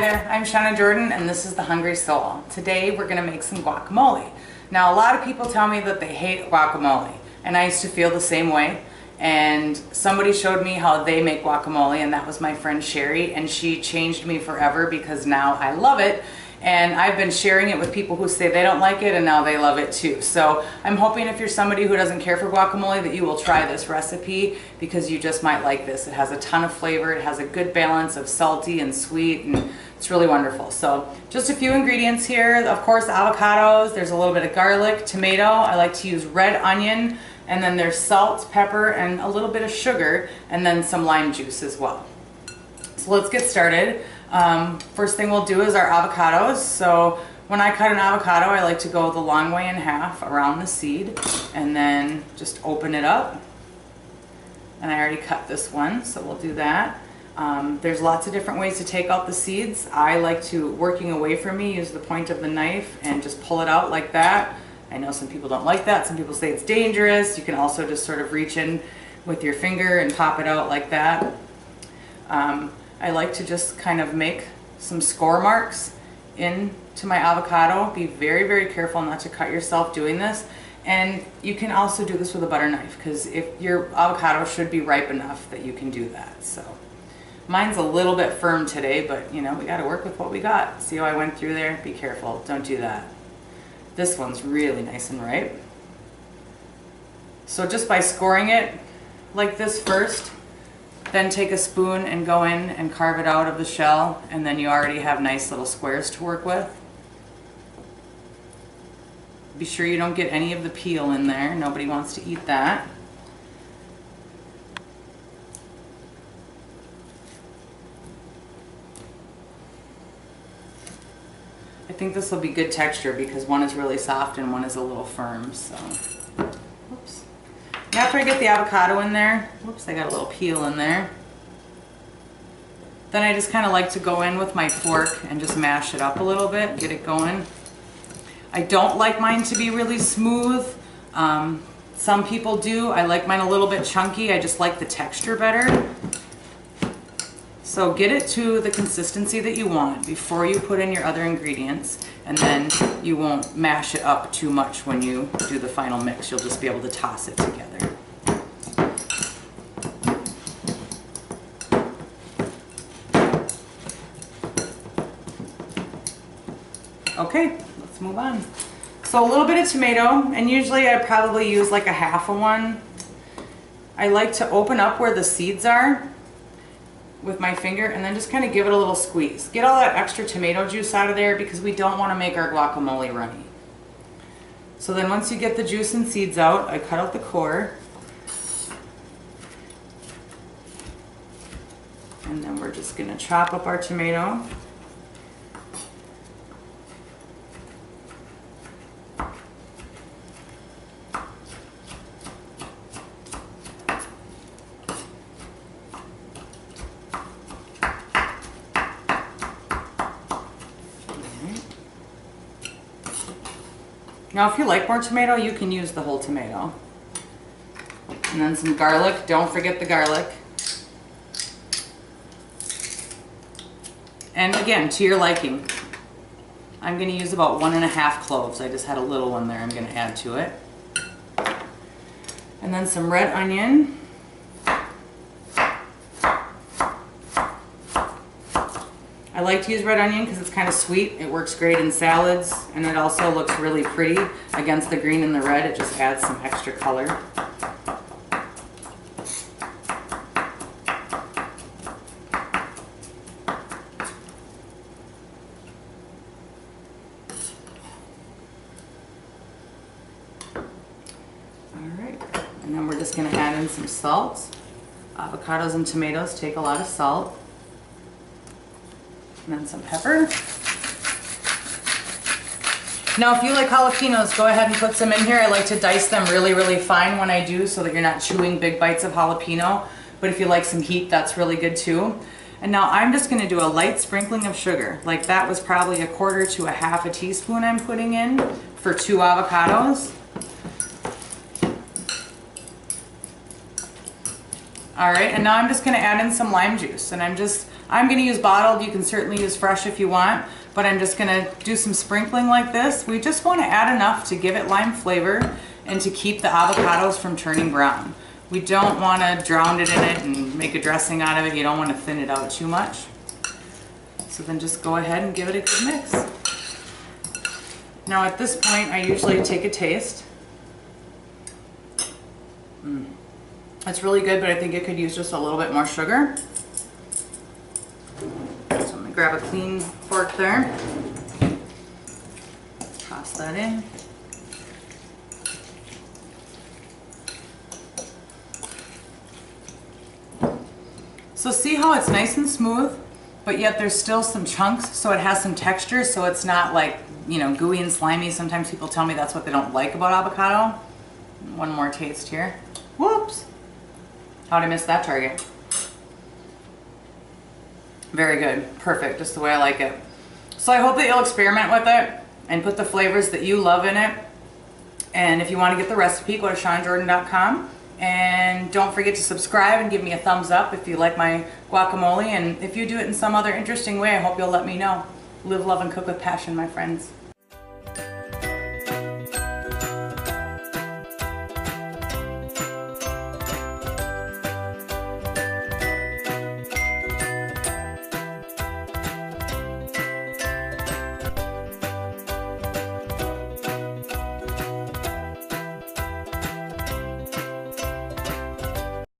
there, I'm Shawna Jordan and this is The Hungry Soul. Today we're going to make some guacamole. Now a lot of people tell me that they hate guacamole and I used to feel the same way, and somebody showed me how they make guacamole, and that was my friend Sherry, and she changed me forever because now I love it. And I've been sharing it with people who say they don't like it and now they love it too. So I'm hoping if you're somebody who doesn't care for guacamole that you will try this recipe, because you just might like this. It has a ton of flavor. It has a good balance of salty and sweet, and it's really wonderful. So just a few ingredients here. Of course, avocados. There's a little bit of garlic, tomato. I like to use red onion, and then there's salt, pepper, and a little bit of sugar, and then some lime juice as well. So let's get started. First thing we'll do is our avocados. So when I cut an avocado, I like to go the long way in half around the seed and then just open it up. And I already cut this one, so we'll do that. There's lots of different ways to take out the seeds. I like to, working away from me, use the point of the knife and just pull it out like that. I know some people don't like that. Some people say it's dangerous. You can also just sort of reach in with your finger and pop it out like that. I like to just kind of make some score marks into my avocado. Be very, very careful not to cut yourself doing this. And you can also do this with a butter knife, because if your avocado should be ripe enough that you can do that. So mine's a little bit firm today, but you know, we got to work with what we got. See how I went through there? Be careful. Don't do that. This one's really nice and ripe. So just by scoring it like this first, then take a spoon and go in and carve it out of the shell, and then you already have nice little squares to work with. Be sure you don't get any of the peel in there. Nobody wants to eat that. I think this will be good texture because one is really soft and one is a little firm. So, whoops. After I get the avocado in there, whoops, I got a little peel in there. Then I just kind of like to go in with my fork and just mash it up a little bit, get it going. I don't like mine to be really smooth. Some people do. I like mine a little bit chunky. I just like the texture better. So get it to the consistency that you want before you put in your other ingredients, and then you won't mash it up too much when you do the final mix. You'll just be able to toss it together. Okay, let's move on. So a little bit of tomato, and usually I probably use like a half of one. I like to open up where the seeds are with my finger and then just kind of give it a little squeeze. Get all that extra tomato juice out of there because we don't want to make our guacamole runny. So then once you get the juice and seeds out, I cut out the core. And then we're just going to chop up our tomato. Now if you like more tomato, you can use the whole tomato. And then some garlic. Don't forget the garlic. And again, to your liking. I'm going to use about 1½ cloves. I just had a little one there I'm going to add to it. And then some red onion. I like to use red onion because it's kind of sweet. It works great in salads, and it also looks really pretty against the green and the red. It just adds some extra color. Alright, and then we're just going to add in some salt. Avocados and tomatoes take a lot of salt. And then some pepper. Now if you like jalapenos, go ahead and put some in here. I like to dice them really, really fine when I do so that you're not chewing big bites of jalapeno. But if you like some heat, that's really good too. And now I'm just going to do a light sprinkling of sugar. Like that was probably 1/4 to 1/2 teaspoon I'm putting in for 2 avocados. All right, and now I'm just gonna add in some lime juice, and I'm gonna use bottled. You can certainly use fresh if you want, but I'm just gonna do some sprinkling like this. We just wanna add enough to give it lime flavor and to keep the avocados from turning brown. We don't wanna drown it in it and make a dressing out of it. You don't wanna thin it out too much. So then just go ahead and give it a good mix. Now at this point, I usually take a taste. It's really good, but I think it could use just a little bit more sugar. So I'm gonna grab a clean fork there. Toss that in. So see how it's nice and smooth, but yet there's still some chunks, so it has some texture, so it's not like, you know, gooey and slimy. Sometimes people tell me that's what they don't like about avocado. One more taste here. Whoops! How'd I miss that target? Very good. Perfect. Just the way I like it. So I hope that you'll experiment with it and put the flavors that you love in it. And if you want to get the recipe, go to ShawnaJordan.com. And don't forget to subscribe and give me a thumbs up if you like my guacamole. And if you do it in some other interesting way, I hope you'll let me know. Live, love, and cook with passion, my friends.